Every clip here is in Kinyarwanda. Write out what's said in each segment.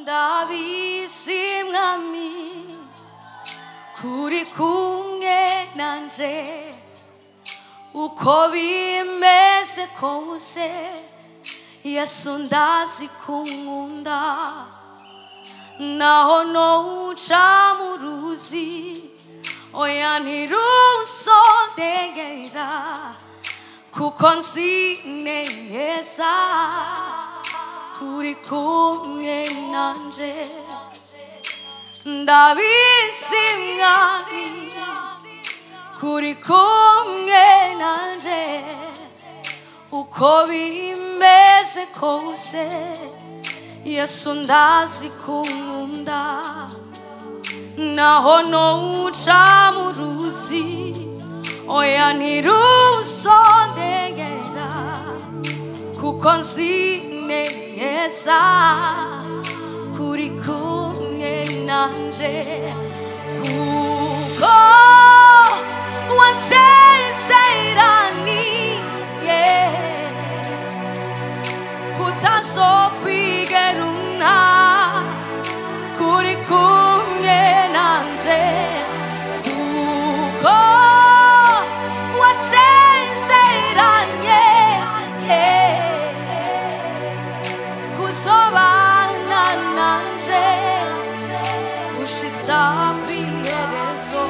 ndabizi mwami kuri kumwe nanje uko bimeze kose Yesu ndazi kunkunda naho nouca mu ruzi oya ntirusondegera kuko nzi neza kuri kumwe nanje ndabizi mwami kuri kumwe nanje uko bimeze kose Yesu ndazi kunkunda naho nouca mu ruzi oya ntirusondegera kuko nzi neza kuri kumwe nanje kuko wasezeraniye kutazokwigeruna kuri kumwe nanje kuko wasezeranye kuzobana nanje gushitsa kw'iherezo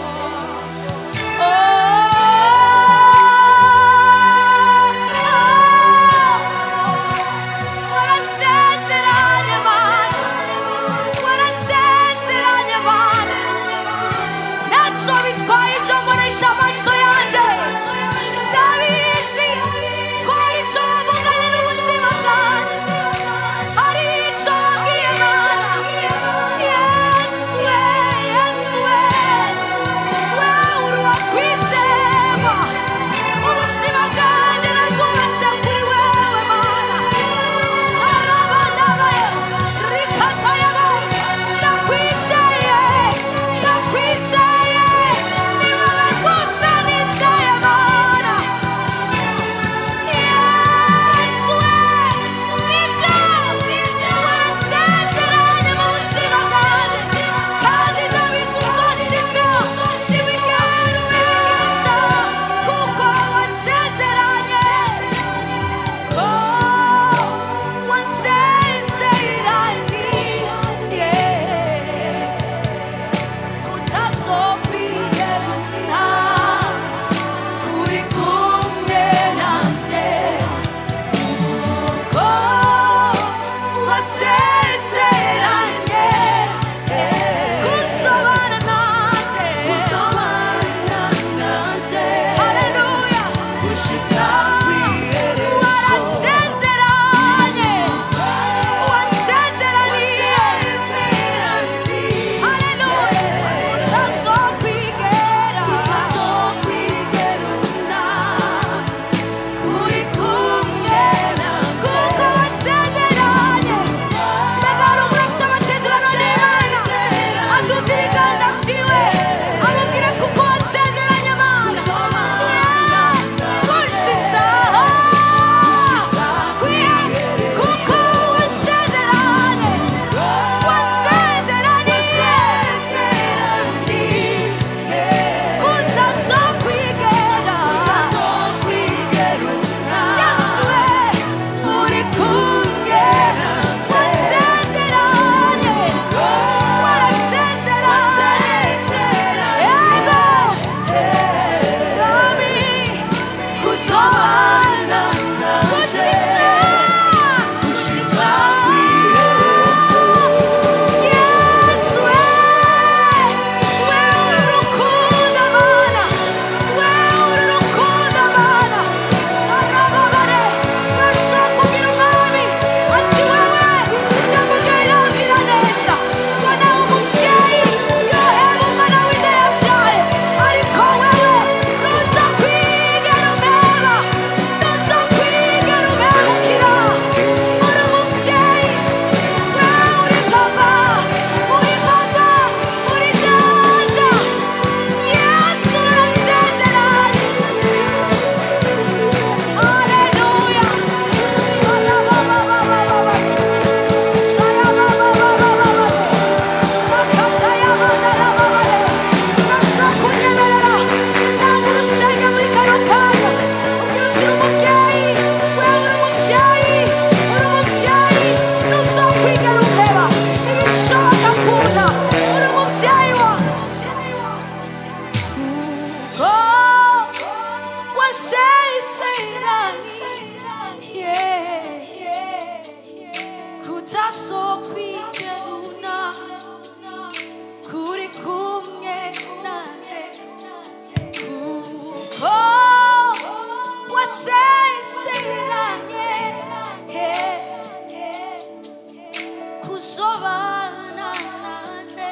kuzobana nanje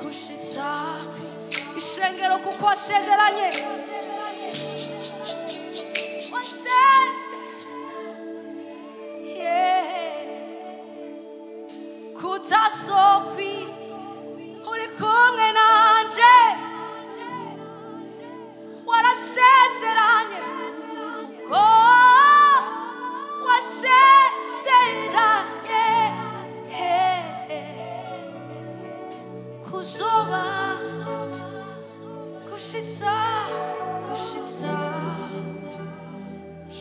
gushitsa ishengero kuko wasezeranye kutasokwi uri kumwe nanje warasezeranye ko wasezeranye kuzoba gushitsa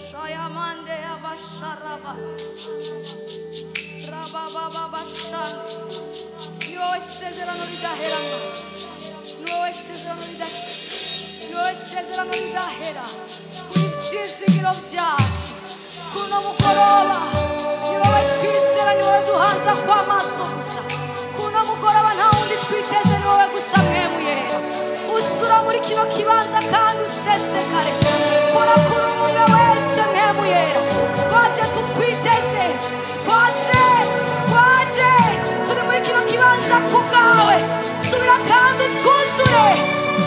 shayamande abasharaba niwe isezerano ridaherana niwe isezerano ridahera ibyizigiro byacu kuno mugoroba niwe twizera niwe duhanza kw'amaso gusa kuno mugoroba nta wundi twiteze niwe gusa mwemu yera usura muri kino kibanza kandi usesekare kora kuri umwe wese mwemu yera twaje tukwiteze twaje turi muri kino kibanza ku bwawe subira kandi twuzure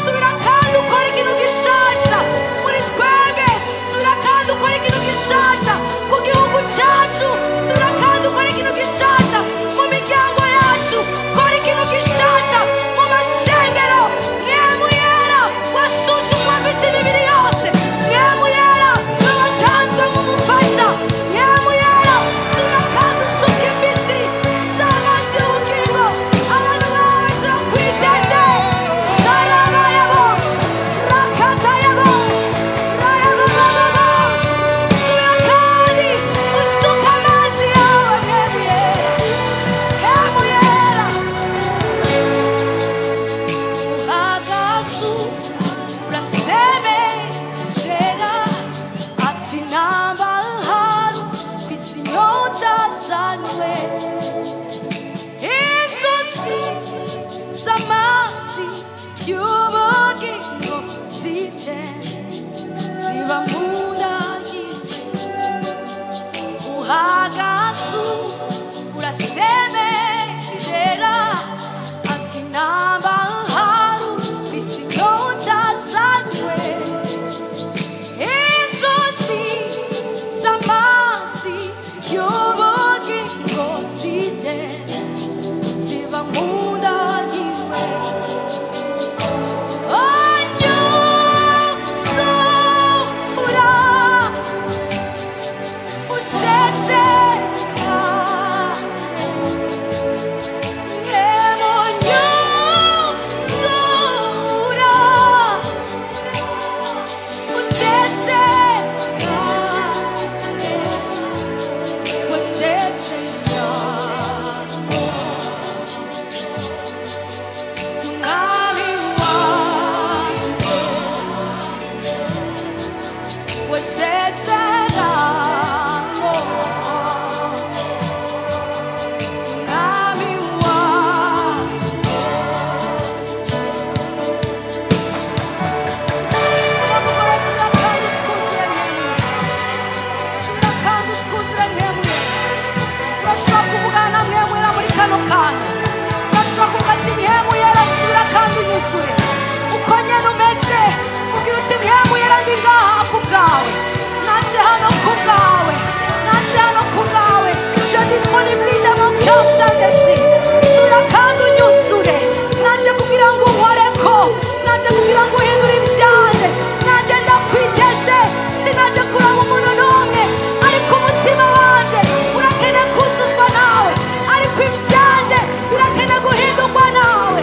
subira kandi ukora ikintu gishasha muri twebwe subira kandi ukora ikintu gishasha ku gihugu cyacu subira kandi ukora ikintu gishasha mu miryango yacu ukora ikintu gishasha mu mashengero mwemu yera wasutswe mu mabisi imibiri yose mwemu yera watanzwe nk'umufasha mwemu yera subira kandi usuka imbisi z'amazi y'ubugingo abantu bawe turakwiteze sharabayabo rakatayabo rayabababo subira kandi usuka amazi yawe mwemu yera uhagazu urasemezera ati namba haru kwisi inyota zanwe inzuzi z'amazi y'ubugingo ziba mu nda uhagazu urasemezera ati namba haru kwisi inyota zanwe inzuzi z'amazi y'ubugingo ziba mu nda yiwe onyuzura usesekare emonyuzura uko nyene umeze ugira uti mwemu yera ndi ngaha ku bwawe naje hano ku bwawe je disponibilize mon cœur Saint-Esprit subira kandi unyuzure naje kugira ngo unkoreko naje kugira ngo uhindure ivyanje naje ndakwiteze sinaje kuraba umuntu n'umwe ariko umutima wanje urakeneye kuzuzwa nawe ariko ivyanje birakeneye guhindurwa nawe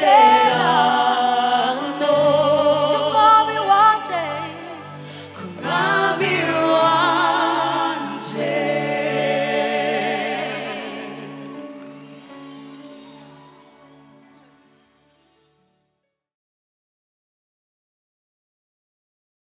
Say